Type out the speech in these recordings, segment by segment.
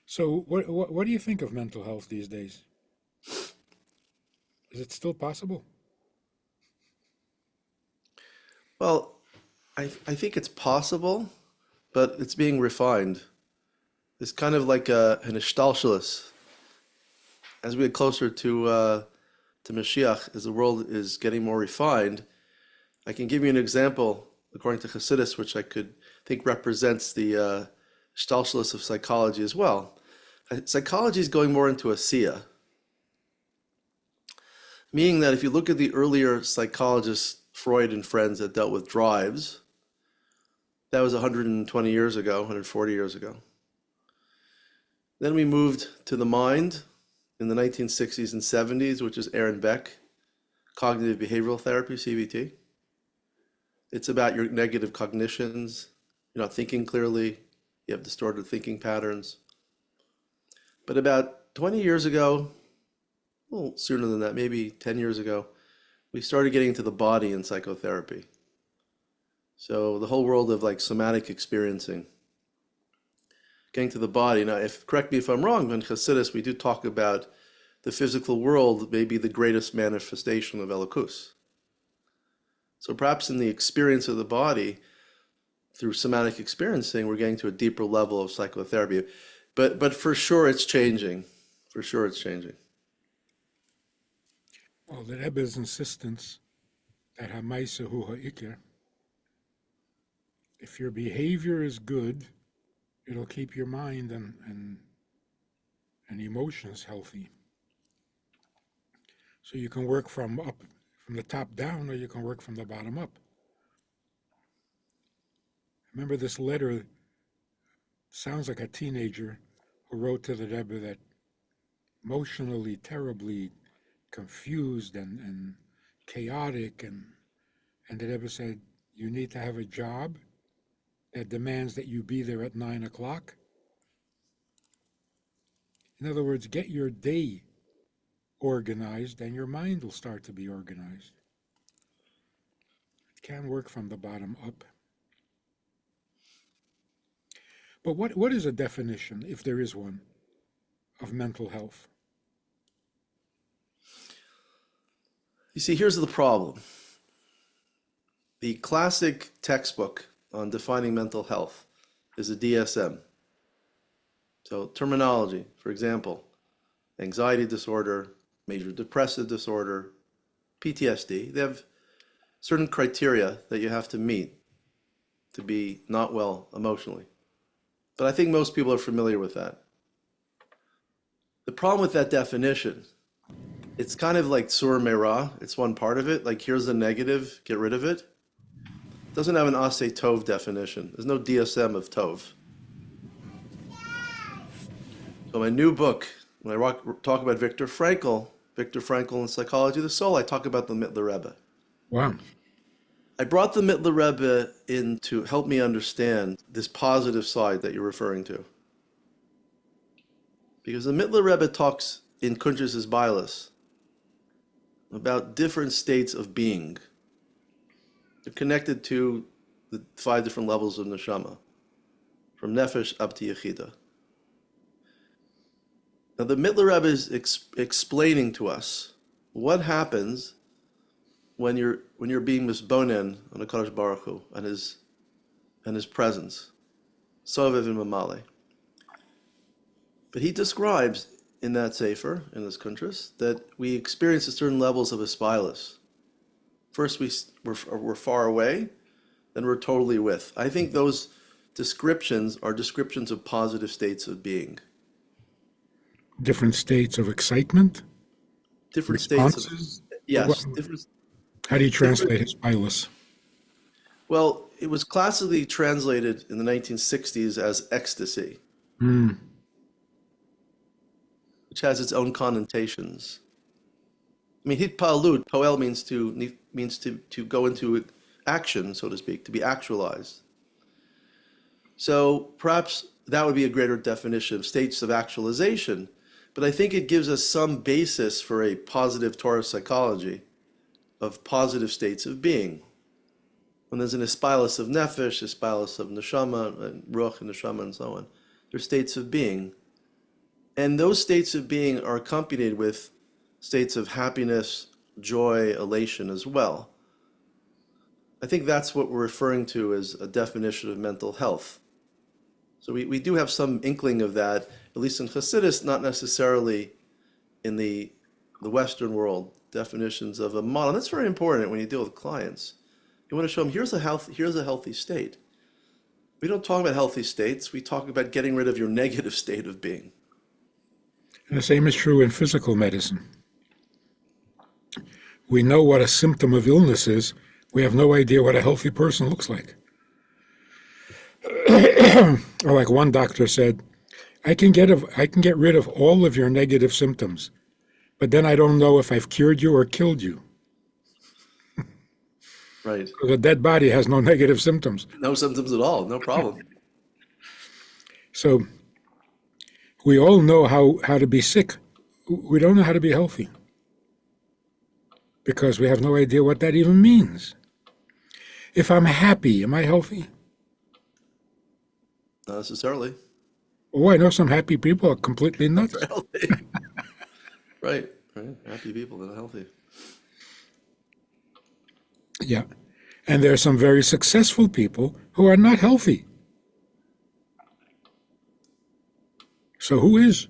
So, what do you think of mental health these days? Is it still possible? Well, I think it's possible, but it's being refined. It's kind of like an ishtalshalis. As we get closer to Mashiach, as the world is getting more refined, I can give you an example according to Chassidus, which I could think represents the ishtalshalis of psychology as well. Psychology is going more into a siya, meaning that if you look at the earlier psychologists, Freud and friends that dealt with drives, that was 120 years ago, 140 years ago. Then we moved to the mind in the 1960s and 70s, which is Aaron Beck, cognitive behavioral therapy, CBT. It's about your negative cognitions. You're not thinking clearly. You have distorted thinking patterns. But about 20 years ago, a little sooner than that, maybe 10 years ago, we started getting to the body in psychotherapy. So the whole world of like somatic experiencing, getting to the body. Now, correct me if I'm wrong, but in Chassidus, we do talk about the physical world may be the greatest manifestation of Elokus. So perhaps in the experience of the body, through somatic experiencing, we're getting to a deeper level of psychotherapy. But for sure it's changing. For sure it's changing. Well, the Rebbe's insistence that ha'maisa hu ha'ikr, if your behavior is good, it'll keep your mind and emotions healthy. So you can work from the top down, or you can work from the bottom up. Remember this letter sounds like a teenager who wrote to the Rebbe that emotionally terribly confused and chaotic, and the Rebbe said, you need to have a job that demands that you be there at 9 o'clock. In other words, get your day organized and your mind will start to be organized. It can work from the bottom up. But what is a definition, if there is one, of mental health? You see, here's the problem. The classic textbook on defining mental health is a DSM. So terminology, for example, anxiety disorder, major depressive disorder, PTSD, they have certain criteria that you have to meet to be not well emotionally. But I think most people are familiar with that. The problem with that definition, it's kind of like sur mera, it's one part of it, like here's the negative, get rid of it. It doesn't have an ase tov definition. There's no DSM of tov. So my new book, when I talk about Viktor Frankl and Psychology of the Soul, I talk about the Mittler Rebbe. Wow. I brought the Mittler Rebbe in to help me understand this positive side that you're referring to. Because the Mittler Rebbe talks in Kuntres' Bailis about different states of being. They're connected to the 5 different levels of neshama, from nefesh up to yechida. Now the Mittler Rebbe is explaining to us what happens when you're being misbonen on HaKadosh Baruch Hu and his presence, sovev and mamale. But he describes in that sefer, in this kuntras, that we experience certain levels of aspilus. First we're far away, then we're totally with. I think those descriptions are descriptions of positive states of being. Different states of excitement, Different states of, responses. yes, different, How do you different, translate his pilus? well, it was classically translated in the 1960s as ecstasy, Hmm. which has its own connotations. I mean, hitpalut, poel means to go into action, so to speak, to be actualized. So perhaps that would be a greater definition of states of actualization, but I think it gives us some basis for a positive Torah psychology of positive states of being. When there's an espilus of nefesh, espilus of neshama, and ruach and neshama, and so on, they're states of being. And those states of being are accompanied with states of happiness, joy, elation as well. I think that's what we're referring to as a definition of mental health. So we do have some inkling of that, at least in Hasidus, not necessarily in the Western world, definitions of a model. And that's very important when you deal with clients. You want to show them here's a healthy state. We don't talk about healthy states. We talk about getting rid of your negative state of being. And the same is true in physical medicine. We know what a symptom of illness is. We have no idea what a healthy person looks like. Or like one doctor said, I can get rid of all of your negative symptoms, but then I don't know if I've cured you or killed you. Right. Because a dead body has no negative symptoms. No symptoms at all. No problem. So we all know how to be sick. We don't know how to be healthy because we have no idea what that even means. If I'm happy, am I healthy? Not necessarily. Oh, I know some happy people are completely nuts. They're healthy. Right. Right. Happy people that are healthy. Yeah. And there are some very successful people who are not healthy. So who is?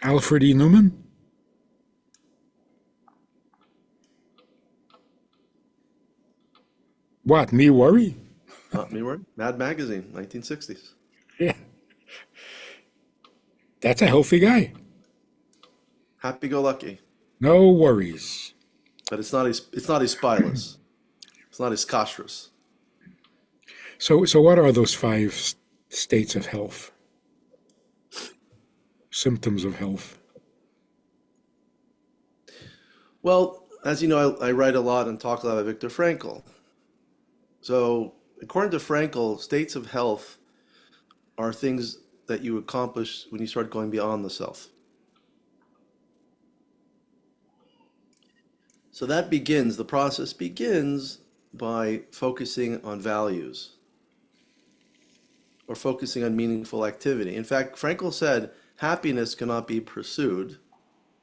Alfred E. Newman? What, me worry? Not me worry. Mad Magazine, 1960s. Yeah. That's a healthy guy. Happy-go-lucky. No worries. But it's not a spyless. It's not a kashrus. So what are those 5 states of health? Symptoms of health. Well, as you know, I write a lot and talk a lot about Viktor Frankl. So according to Frankl, states of health are things that you accomplish when you start going beyond the self. So the process begins by focusing on values or focusing on meaningful activity. In fact, Frankl said, happiness cannot be pursued,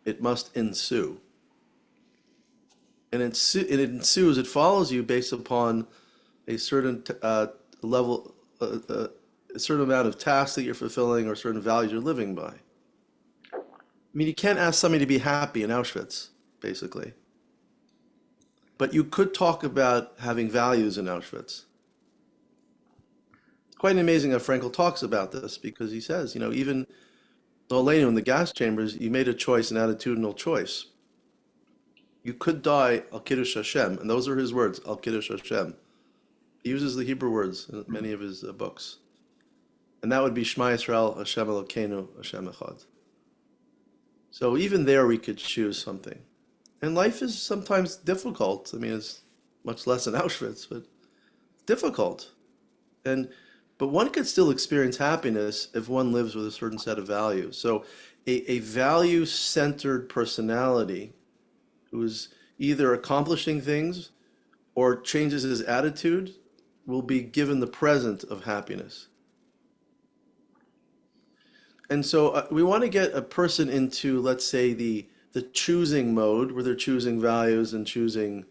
it must ensue. And it ensues, it follows you based upon a certain level, a certain amount of tasks that you're fulfilling or certain values you're living by. I mean, you can't ask somebody to be happy in Auschwitz, basically. But you could talk about having values in Auschwitz. It's quite amazing how Frankl talks about this because he says, even Olenu in the gas chambers, you made a choice, an attitudinal choice. You could die al kiddush Hashem, and those are his words, al kiddush Hashem. He uses the Hebrew words in many of his books. And that would be Shema Yisrael, Hashem Elokeinu, Hashem Echad. So even there we could choose something. And life is sometimes difficult. I mean, it's much less in Auschwitz, but it's difficult. But one could still experience happiness if one lives with a certain set of values. So a value-centered personality who is either accomplishing things or changes his attitude will be given the present of happiness. And so we want to get a person into, let's say, the choosing mode where they're choosing values and choosing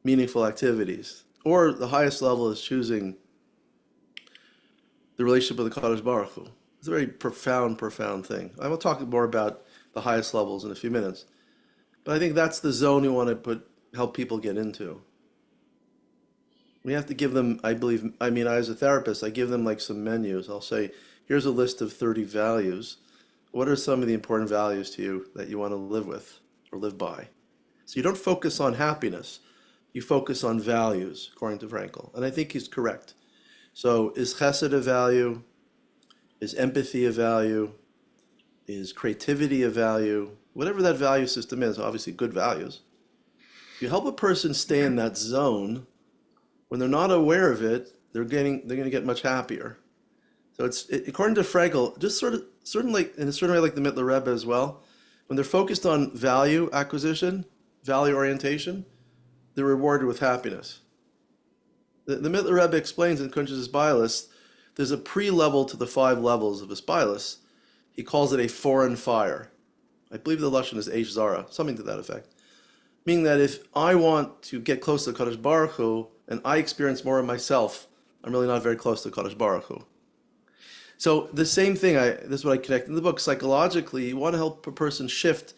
meaningful activities. Or the highest level is choosing the relationship with the Kadosh Baruch Hu. It's a very profound thing. I will talk more about the highest levels in a few minutes. But I think that's the zone we want to help people get into. We have to give them, I as a therapist, I give them like some menus. I'll say, here's a list of 30 values. What are some of the important values to you that you want to live with or live by? So you don't focus on happiness. You focus on values, according to Frankl. And I think he's correct. So is chesed a value? Is empathy a value? Is creativity a value? Whatever that value system is, obviously good values. You help a person stay in that zone. When they're not aware of it, they're going to get much happier. So according to Frankl, just in a certain way like the Mittler Rebbe as well, when they're focused on value acquisition, value orientation, they're rewarded with happiness. The Mittler Rebbe explains in Kuntres' Bylist, there's a pre-level to the 5 levels of his Bylist. He calls it a foreign fire. I believe the Lashon is Eish Zara, something to that effect. Meaning that if I want to get close to Kadosh Baruch Hu, and I experience more of myself, I'm really not very close to Kadosh Baruch Hu. So the same thing, this is what I connect in the book. Psychologically, you want to help a person shift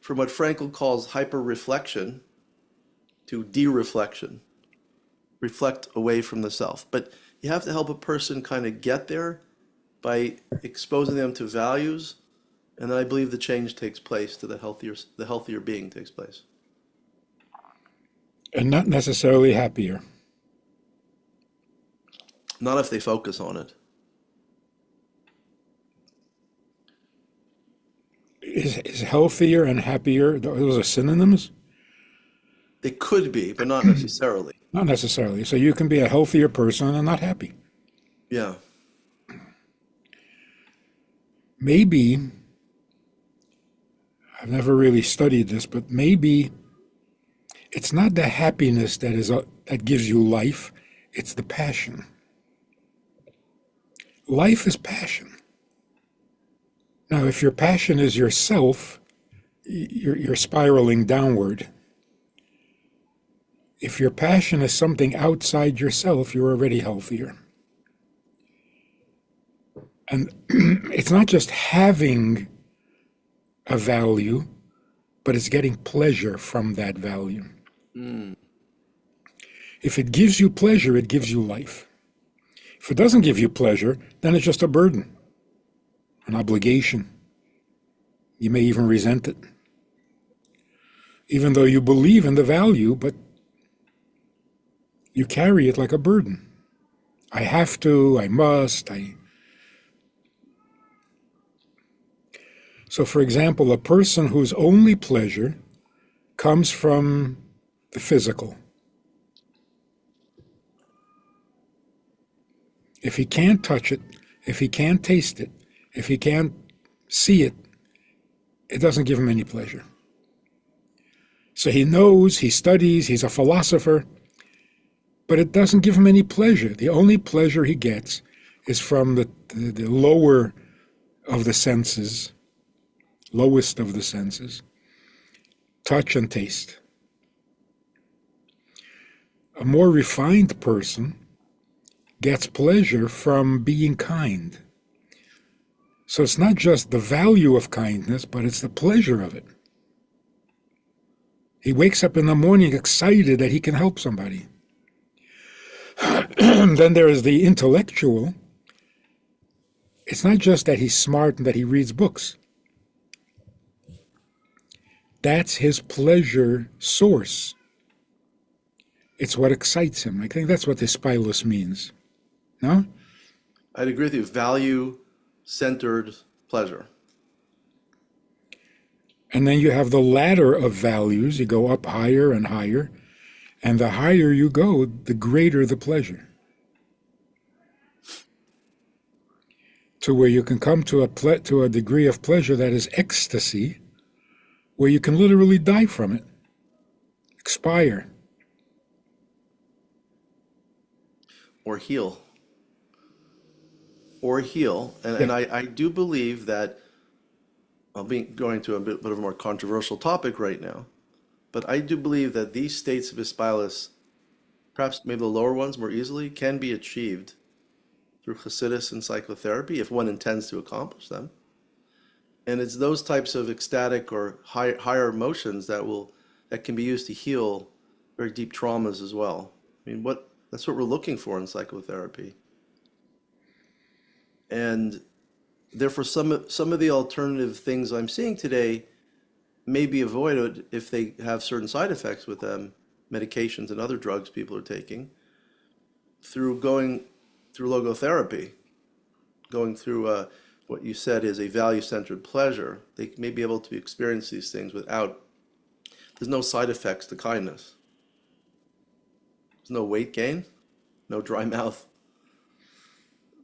from what Frankl calls hyper-reflection to de-reflection. Reflect away from the self. But you have to help a person kind of get there by exposing them to values, and then I believe the change takes place to the healthier being takes place. And not necessarily happier. Not if they focus on it. Is healthier and happier, those are synonyms? They could be, but not necessarily. Not necessarily. So you can be a healthier person and not happy. Yeah. Maybe, I've never really studied this, but maybe it's not the happiness that gives you life, it's the passion. Life is passion. Now, if your passion is yourself, you're spiraling downward. If your passion is something outside yourself, you're already healthier. And it's not just having a value, but it's getting pleasure from that value. If it gives you pleasure, it gives you life. If it doesn't give you pleasure, then it's just a burden, an obligation. You may even resent it, even though you believe in the value, but you carry it like a burden. I have to, I must, So, for example, a person whose only pleasure comes from the physical. If he can't touch it, if he can't taste it, if he can't see it, it doesn't give him any pleasure. So he knows, he studies, he's a philosopher, but it doesn't give him any pleasure. The only pleasure he gets is from the lower of the senses, lowest of the senses, touch and taste. A more refined person gets pleasure from being kind. So it's not just the value of kindness, but it's the pleasure of it. He wakes up in the morning excited that he can help somebody. Then there is the intellectual. It's not just that he's smart and that he reads books. That's his pleasure source. It's what excites him. I think that's what this spilus means. No? I'd agree with you. Value-centered pleasure. And then you have the ladder of values. You go up higher and higher. And the higher you go, the greater the pleasure. To where you can come to a degree of pleasure that is ecstasy, where you can literally die from it, expire. Or heal. And I do believe that, I'll be going to a bit of a more controversial topic right now, but I do believe that these states of Aspilus, perhaps maybe the lower ones more easily, can be achieved through Hasidus and psychotherapy if one intends to accomplish them. And it's those types of ecstatic or higher emotions that can be used to heal very deep traumas as well. I mean, that's what we're looking for in psychotherapy. And therefore, some of the alternative things I'm seeing today may be avoided if they have certain side effects with them, medications and other drugs people are taking, through going through logotherapy, going through what you said is a value-centered pleasure. They may be able to experience these things there's no side effects to kindness. There's no weight gain, no dry mouth.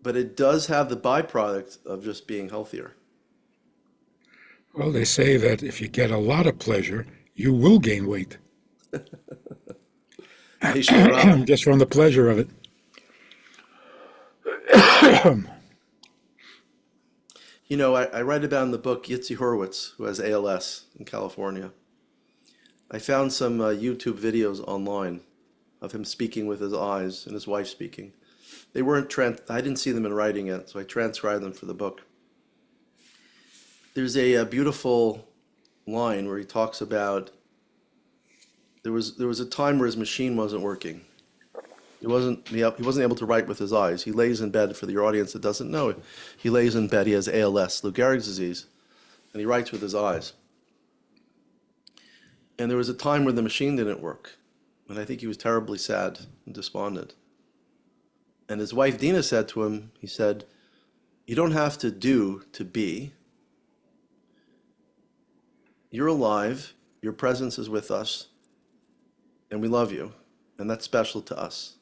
But it does have the byproduct of just being healthier. Well, they say that if you get a lot of pleasure, you will gain weight. Misha Rab. just from the pleasure of it. You know, I write about in the book Yitzi Horowitz, who has ALS in California. I found some YouTube videos online of him speaking with his eyes and his wife speaking. They weren't I didn't see them in writing yet, so I transcribed them for the book. There's a beautiful line where he talks about there was a time where his machine wasn't working. He wasn't able to write with his eyes. He lays in bed, for your audience that doesn't know it. He lays in bed, he has ALS, Lou Gehrig's disease, and he writes with his eyes. And there was a time when the machine didn't work, and I think he was terribly sad and despondent. And his wife Dina said to him, he said, "You don't have to do to be. You're alive, your presence is with us, and we love you, and that's special to us."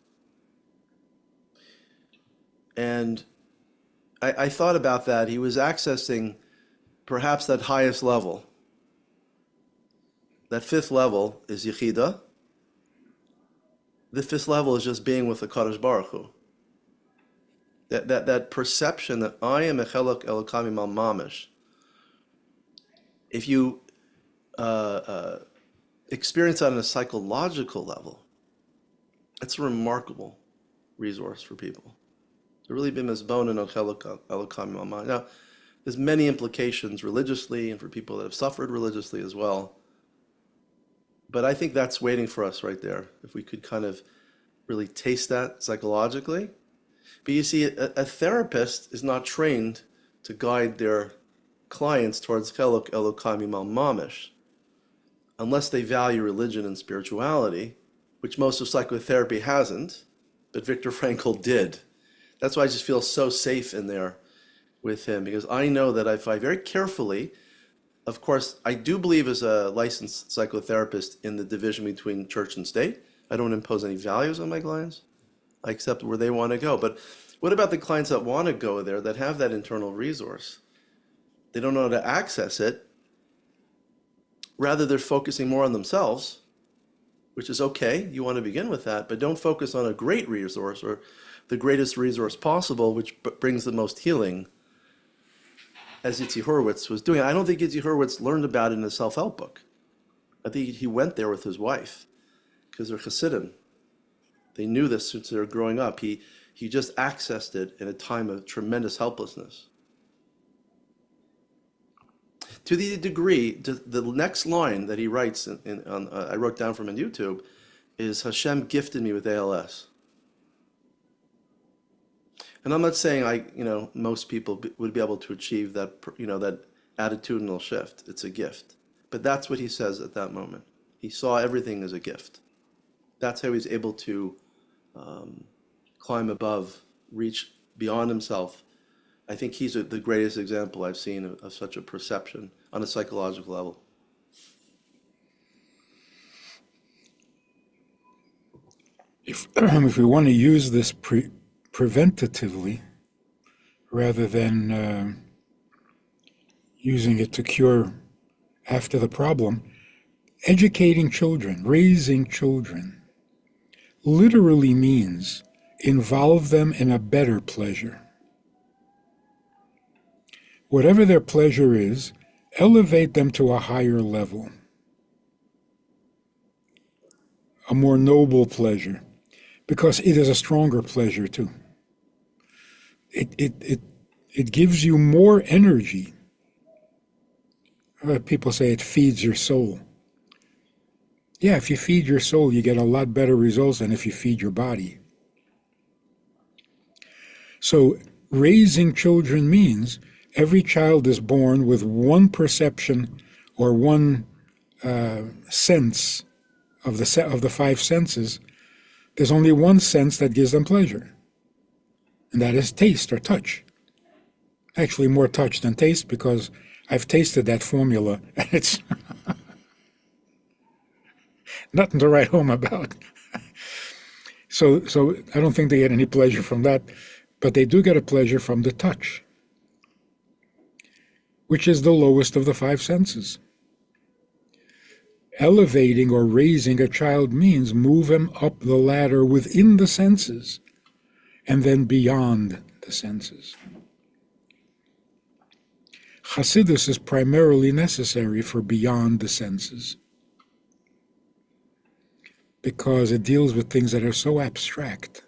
And I thought about that. He was accessing perhaps that highest level. That fifth level is Yechida. The fifth level is just being with the Kadosh Baruch Hu. That perception that I am a Chelok Elokami Mal Mamish. If you experience that on a psychological level, it's a remarkable resource for people. To really be misbonen on Chelok Elokami Mal Mamish. Now, there's many implications religiously and for people that have suffered religiously as well. But I think that's waiting for us right there, if we could kind of really taste that psychologically. But you see, a therapist is not trained to guide their clients towards Chelok Elokami Mal Mamish, unless they value religion and spirituality, which most of psychotherapy hasn't, but Viktor Frankl did. That's why I just feel so safe in there with him, because I know that if I very carefully, of course, I do believe as a licensed psychotherapist in the division between church and state. I don't impose any values on my clients. I accept where they want to go. But what about the clients that want to go there, that have that internal resource? They don't know how to access it. Rather, they're focusing more on themselves, which is okay. You want to begin with that, but don't focus on a great resource or the greatest resource possible, which brings the most healing, as Yitzi Horowitz was doing. I don't think Yitzi Horowitz learned about it in a self-help book. I think he went there with his wife, because they're Hasidim. They knew this since they were growing up. He just accessed it in a time of tremendous helplessness. To the degree, the next line that he writes, I wrote down from on YouTube, is Hashem gifted me with ALS. And I'm not saying most people would be able to achieve that, that attitudinal shift. It's a gift. But that's what he says at that moment. He saw everything as a gift. That's how he's able to climb above, reach beyond himself. I think he's the greatest example I've seen of such a perception on a psychological level. If we want to use this preventatively, rather than using it to cure after the problem, educating children, raising children, literally means involve them in a better pleasure. Whatever their pleasure is, elevate them to a higher level, a more noble pleasure, because it is a stronger pleasure too. It gives you more energy. People say it feeds your soul. Yeah, if you feed your soul, you get a lot better results than if you feed your body. So raising children means every child is born with one perception or one sense of the five senses. There's only one sense that gives them pleasure, and that is taste or touch. Actually, more touch than taste, because I've tasted that formula, and it's nothing to write home about. So I don't think they get any pleasure from that, but they do get a pleasure from the touch, which is the lowest of the five senses. Elevating or raising a child means move him up the ladder within the senses and then beyond the senses. Chassidus is primarily necessary for beyond the senses because it deals with things that are so abstract.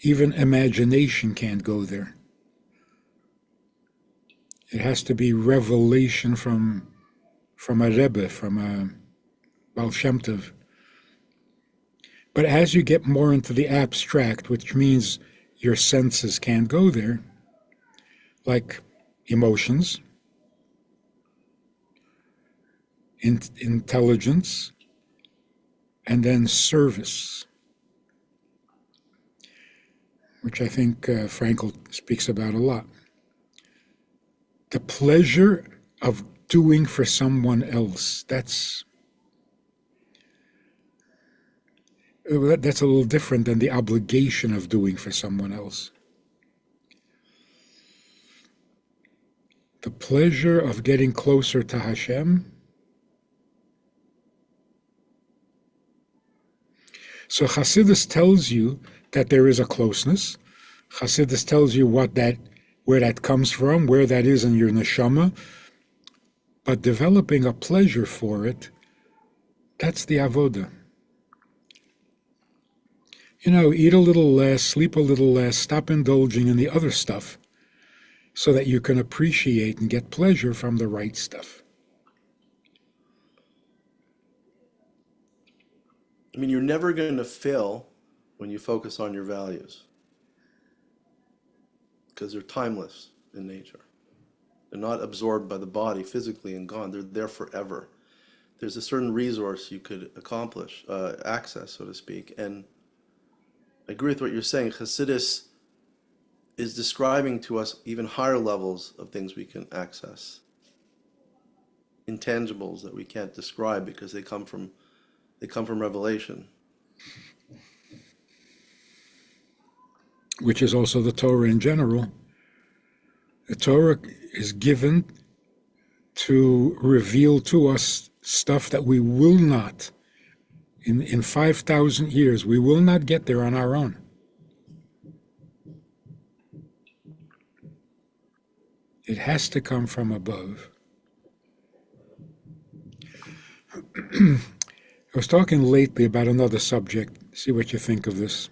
Even imagination can't go there. It has to be revelation from a Rebbe, from a Baal Shem Tov. But as you get more into the abstract, which means your senses can't go there, like emotions, intelligence, and then service, which I think Frankl speaks about a lot. The pleasure of doing for someone else, that's a little different than the obligation of doing for someone else. The pleasure of getting closer to Hashem. So Chassidus tells you that there is a closeness. Chassidus tells you where that comes from, where that is in your neshama. But developing a pleasure for it, that's the avoda. Eat a little less, sleep a little less, stop indulging in the other stuff so that you can appreciate and get pleasure from the right stuff. I mean, you're never going to fail when you focus on your values because they're timeless in nature. They're not absorbed by the body physically and gone. They're there forever. There's a certain resource you could access, so to speak. And I agree with what you're saying. Hasidus is describing to us even higher levels of things we can access. Intangibles that we can't describe because they come from revelation. Which is also the Torah in general. The Torah is given to reveal to us stuff that we will not, in 5,000 years, we will not get there on our own. It has to come from above. I was talking lately about another subject. See what you think of this.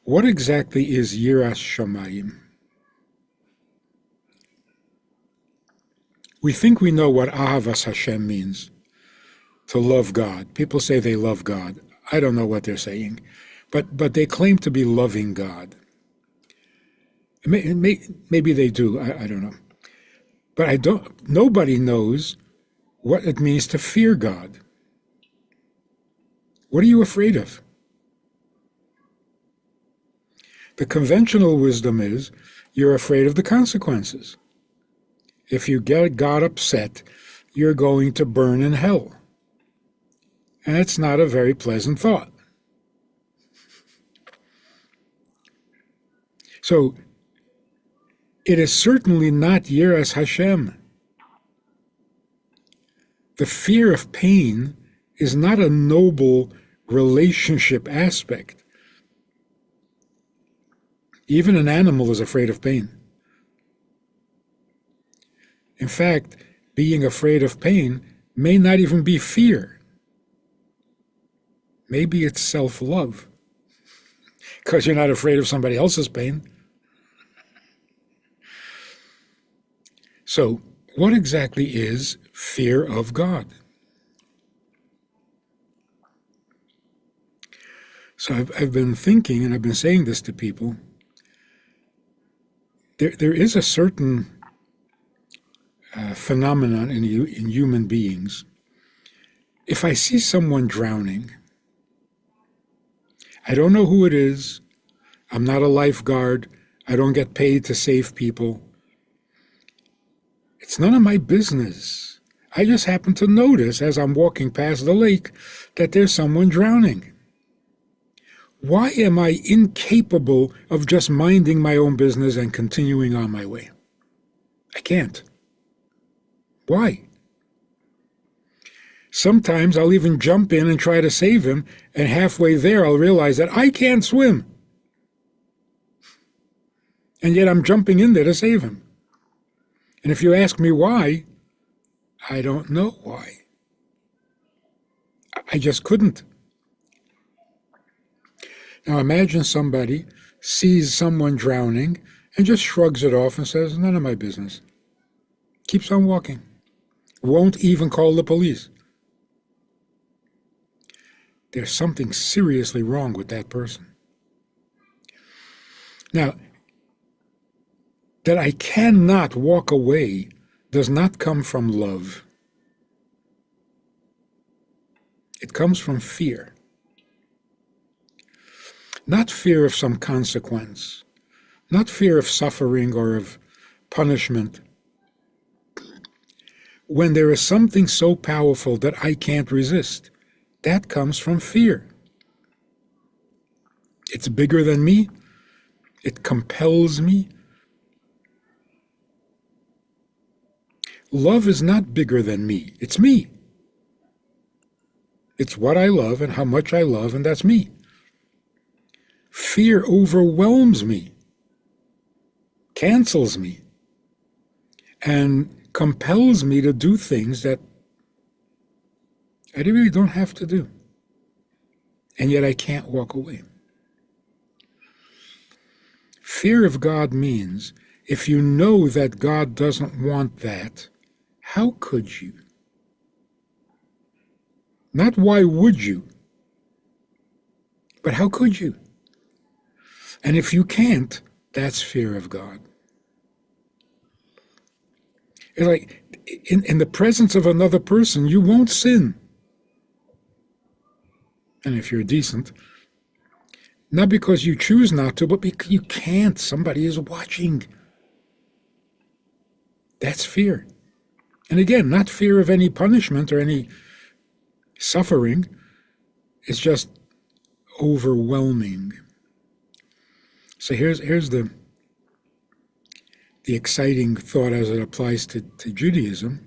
What exactly is Yiras Shamayim? We think we know what Ahavas Hashem means, to love God. People say they love God. I don't know what they're saying, but they claim to be loving God. Maybe they do. I don't know. But nobody knows what it means to fear God. What are you afraid of? The conventional wisdom is you're afraid of the consequences. If you get God upset, you're going to burn in hell. And it's not a very pleasant thought. So, it is certainly not Yiras Hashem. The fear of pain is not a noble relationship aspect. Even an animal is afraid of pain. In fact, being afraid of pain may not even be fear. Maybe it's self-love, because you're not afraid of somebody else's pain. So, what exactly is fear of God? So I've been thinking, and I've been saying this to people, there is a certain phenomenon in human beings. If I see someone drowning, I don't know who it is, I'm not a lifeguard, I don't get paid to save people. It's none of my business. I just happen to notice as I'm walking past the lake that there's someone drowning. Why am I incapable of just minding my own business and continuing on my way? I can't. Why? Sometimes I'll even jump in and try to save him, and halfway there I'll realize that I can't swim. And yet I'm jumping in there to save him. And if you ask me why, I don't know why. I just couldn't. Now imagine somebody sees someone drowning and just shrugs it off and says, none of my business. Keeps on walking. Won't even call the police. There's something seriously wrong with that person. Now, that I cannot walk away does not come from love. It comes from fear. Not fear of some consequence, not fear of suffering or of punishment. When there is something so powerful that I can't resist, that comes from fear. It's bigger than me. It compels me. Love is not bigger than me. It's me. It's what I love and how much I love, and that's me. Fear overwhelms me, cancels me, and compels me to do things that I really don't have to do. And yet I can't walk away. Fear of God means if you know that God doesn't want that, how could you? Not why would you, but how could you? And if you can't, that's fear of God. It's like in the presence of another person, you won't sin. And if you're decent, not because you choose not to, but because you can't. Somebody is watching. That's fear. And again, not fear of any punishment or any suffering. It's just overwhelming. So here's the exciting thought as it applies to Judaism.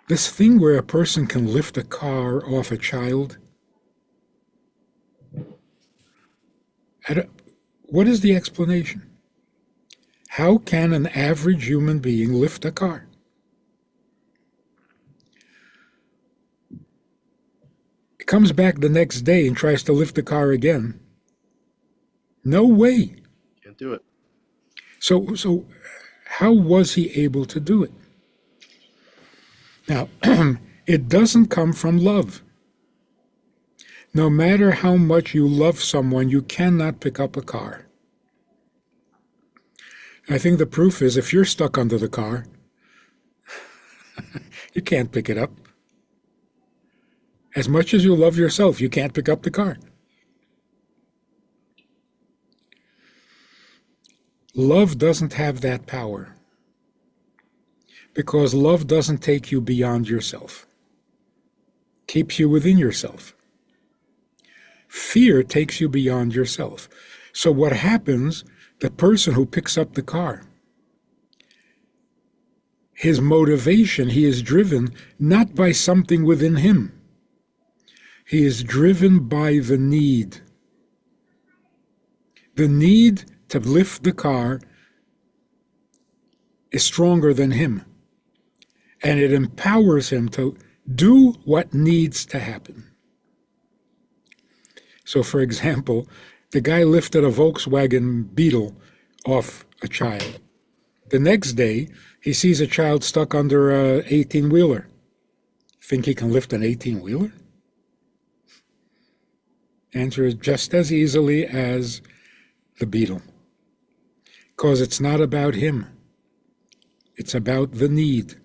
This thing where a person can lift a car off a child, what is the explanation? How can an average human being lift a car? He comes back the next day and tries to lift the car again. No way. Can't do it. So how was he able to do it? Now, it doesn't come from love. No matter how much you love someone, you cannot pick up a car. I think the proof is if you're stuck under the car, you can't pick it up. As much as you love yourself, you can't pick up the car. Love doesn't have that power because love doesn't take you beyond yourself. Keeps you within yourself. Fear takes you beyond yourself. So what happens, the person who picks up the car, his motivation, he is driven not by something within him. He is driven by the need. The need to lift the car is stronger than him. And it empowers him to do what needs to happen. So, for example, the guy lifted a Volkswagen Beetle off a child. The next day, he sees a child stuck under an 18-wheeler. Think he can lift an 18-wheeler? Answer is just as easily as the Beetle. Because it's not about him. It's about the need.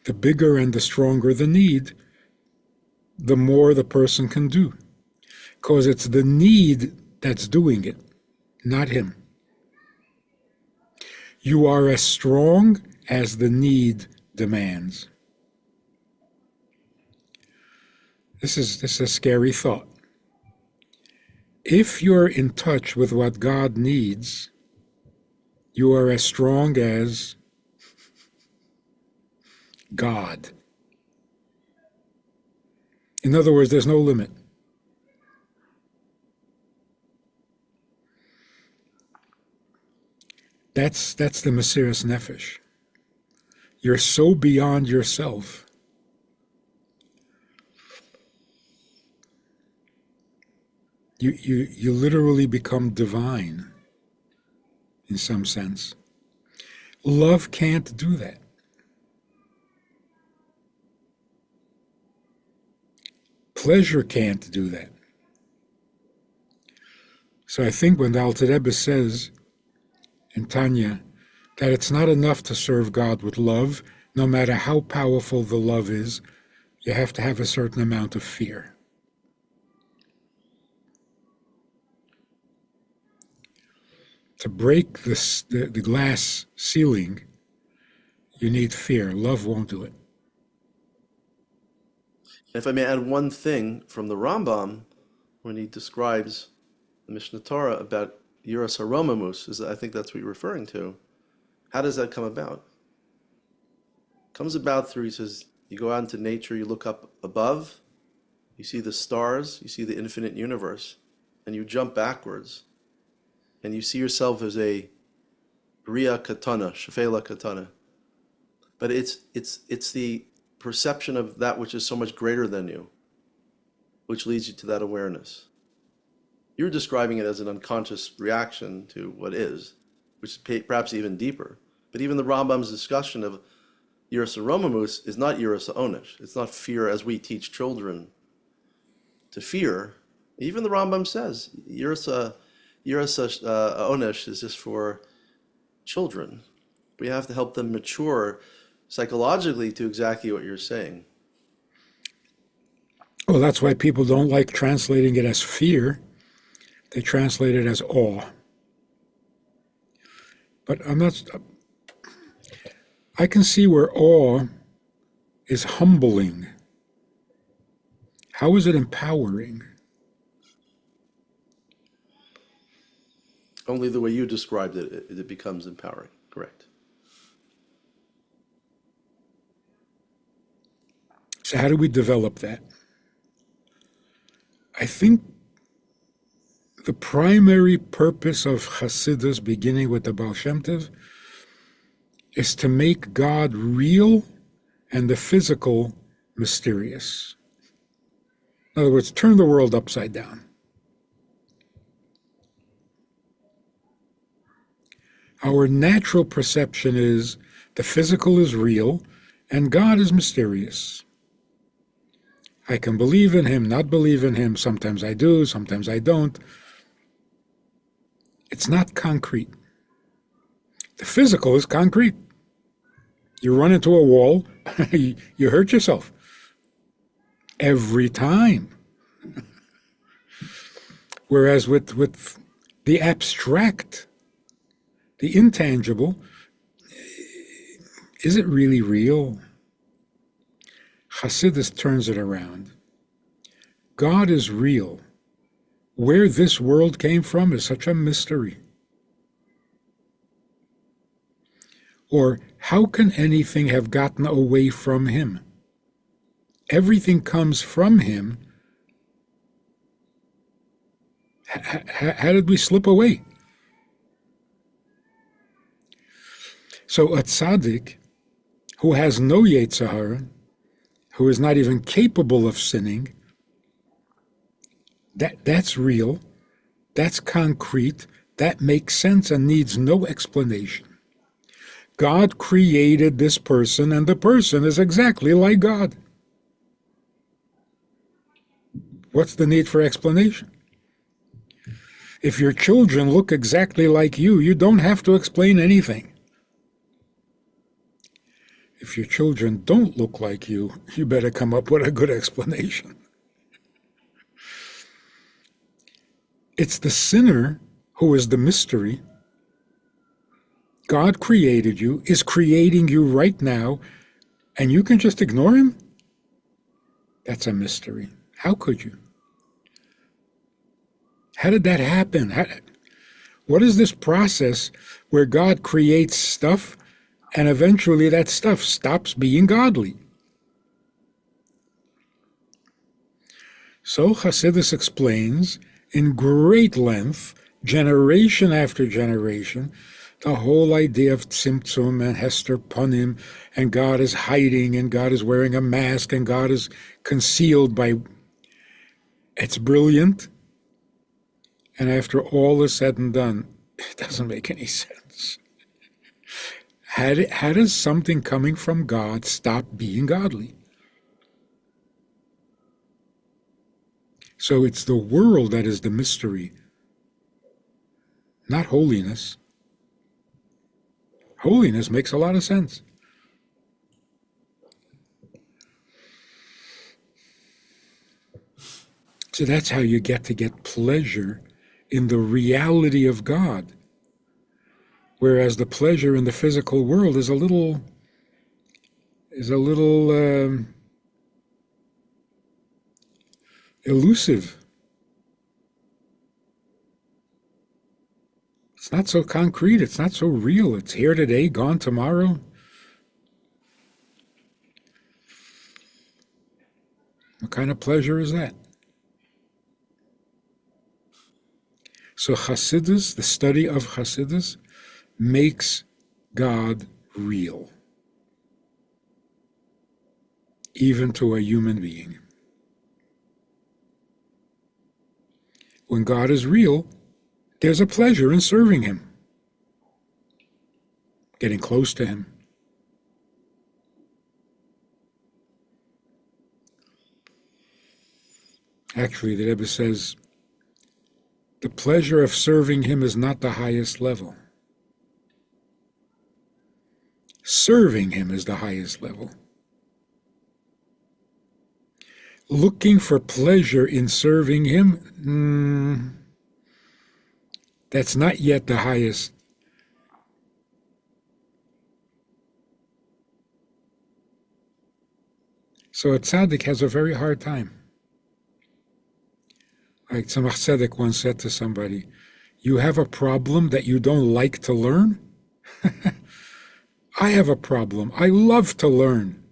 The bigger and the stronger the need, the more the person can do. Because it's the need that's doing it, not him. You are as strong as the need demands. This is a scary thought. If you're in touch with what God needs, you are as strong as God. In other words, there's no limit. That's the Mesiras Nefesh. You're so beyond yourself. You literally become divine in some sense. Love can't do that. Pleasure can't do that. So I think when the Alter Rebbe says in Tanya that it's not enough to serve God with love, no matter how powerful the love is, you have to have a certain amount of fear. To break the glass ceiling, you need fear. Love won't do it. If I may add one thing from the Rambam, when he describes the Mishnah Torah about Yiras HaRomamus, I think that's what you're referring to. How does that come about? It comes about through, he says, you go out into nature, you look up above, you see the stars, you see the infinite universe, and you jump backwards, and you see yourself as a Bria Katana, Shafela Katana. But it's the perception of that which is so much greater than you, which leads you to that awareness. You're describing it as an unconscious reaction to what is, which is perhaps even deeper. But even the Rambam's discussion of Yiras HaRomamus is not Yiras HaOnesh. It's not fear as we teach children to fear. Even the Rambam says Yiras HaOnesh is just for children. We have to help them mature psychologically to exactly what you're saying. Well, that's why people don't like translating it as fear. They translate it as awe. But I can see where awe is humbling. How is it empowering? Only the way you described it, it becomes empowering. Correct. So how do we develop that? I think the primary purpose of Hasidus, beginning with the Baal Shem Tov, is to make God real and the physical mysterious. In other words, turn the world upside down. Our natural perception is the physical is real and God is mysterious. I can believe in him, not believe in him. Sometimes I do, sometimes I don't. It's not concrete. The physical is concrete. You run into a wall, you hurt yourself. Every time. Whereas with the abstract, the intangible, is it really real? Hasidus turns it around. God is real. Where this world came from is such a mystery. Or how can anything have gotten away from him? Everything comes from him. How did we slip away? So a tzaddik who has no Yetzer Hara, who is not even capable of sinning, that's real, that's concrete, that makes sense and needs no explanation. God created this person, and the person is exactly like God. What's the need for explanation? If your children look exactly like you don't have to explain anything. If your children don't look like you better come up with a good explanation. It's the sinner who is the mystery. God created you, is creating you right now, and you can just ignore him? That's a mystery. How could you? How did that happen? What is this process where God creates stuff And eventually that stuff stops being godly. So Hasidus explains in great length, generation after generation, the whole idea of tzimtzum and hester panim, and God is hiding, and God is wearing a mask, and God is concealed by... It's brilliant. And after all is said and done, it doesn't make any sense. How does something coming from God stop being godly? So it's the world that is the mystery, not holiness. Holiness makes a lot of sense. So that's how you get pleasure in the reality of God. Whereas the pleasure in the physical world is a little elusive. It's not so concrete. It's not so real. It's here today, gone tomorrow. What kind of pleasure is that? So Hasidus, the study of Hasidus, makes God real, even to a human being. When God is real, there's a pleasure in serving Him, getting close to Him. Actually, the Rebbe says, the pleasure of serving Him is not the highest level. Serving Him is the highest level. Looking for pleasure in serving Him, that's not yet the highest. So a tzaddik has a very hard time. Like Tzemach Tzedek once said to somebody, you have a problem that you don't like to learn? I have a problem. I love to learn.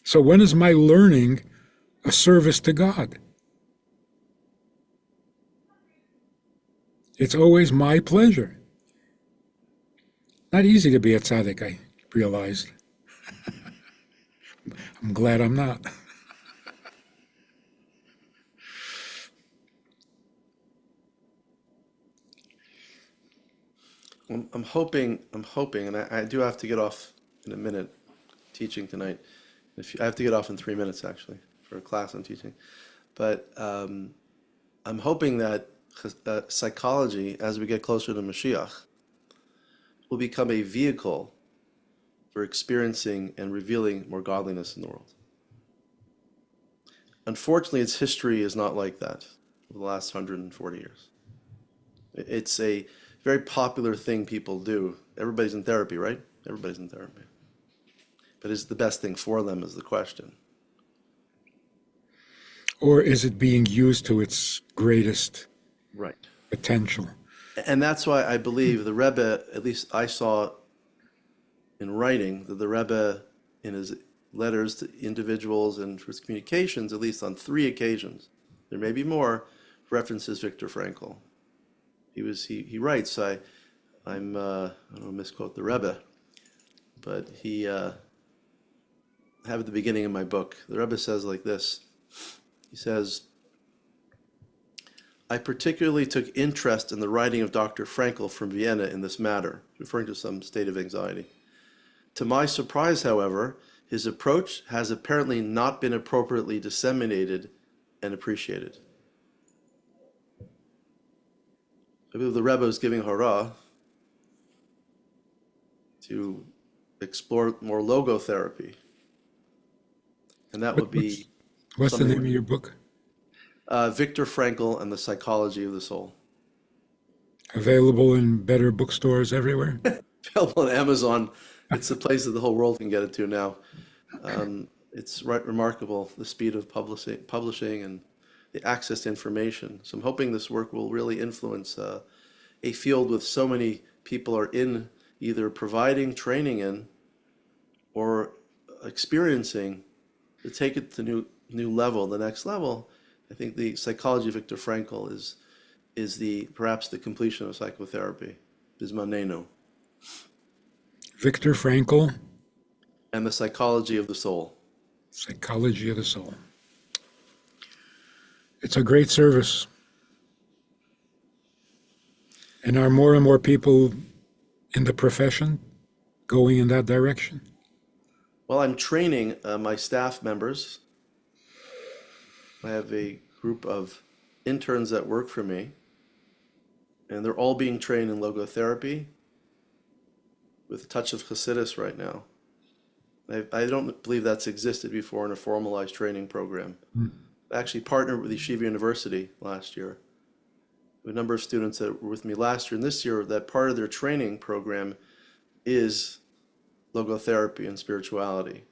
So when is my learning a service to God? It's always my pleasure. Not easy to be a tzaddik, I realized. I'm glad I'm not. I'm hoping, and I do have to get off in a minute teaching tonight. I have to get off in 3 minutes, actually, for a class I'm teaching. But I'm hoping that psychology, as we get closer to Mashiach, will become a vehicle for experiencing and revealing more godliness in the world. Unfortunately, its history is not like that for the last 140 years. It's a very popular thing people do. Everybody's in therapy, right? Everybody's in therapy. But is it the best thing for them is the question. Or is it being used to its greatest Right. potential? And that's why I believe the Rebbe, at least I saw in writing, that the Rebbe, in his letters to individuals and for his communications, at least on 3 occasions, there may be more, references Viktor Frankl. He writes, I don't want to misquote the Rebbe, but he have at the beginning of my book, the Rebbe says like this. He says, I particularly took interest in the writing of Dr. Frankl from Vienna in this matter, referring to some state of anxiety. To my surprise, however, his approach has apparently not been appropriately disseminated and appreciated. I believe the Rebbe is giving hurrah to explore more logotherapy. And that would be What's the name of your book? Viktor Frankl and the Psychology of the Soul. Available in better bookstores everywhere? Available on Amazon. It's the place that the whole world can get it to now. It's remarkable, the speed of publishing and the access to information. So I'm hoping this work will really influence a field with so many people are in either providing training in or experiencing to take it to new level, the next level. I think the psychology of Viktor Frankl is perhaps the completion of psychotherapy, bismaneno, Viktor Frankl, and the psychology of the soul. Psychology of the Soul. It's a great service. And are more and more people in the profession going in that direction? Well, I'm training my staff members. I have a group of interns that work for me, and they're all being trained in logotherapy with a touch of Hasidus right now. I don't believe that's existed before in a formalized training program. I actually partnered with Yeshiva University last year. A number of students that were with me last year and this year, that part of their training program is logotherapy and spirituality.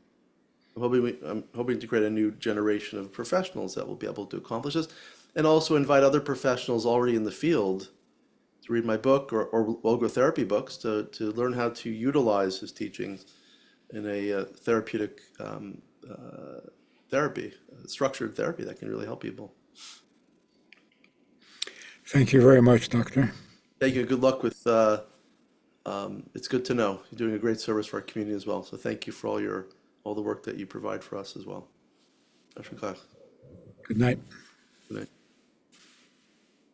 I'm hoping to create a new generation of professionals that will be able to accomplish this, and also invite other professionals already in the field to read my book or logotherapy books to learn how to utilize his teachings in a therapeutic therapy, structured therapy that can really help people. Thank you very much, Doctor. Thank you. Good luck with. It's good to know you're doing a great service for our community as well. So thank you for all the work that you provide for us as well. Good night. Good night.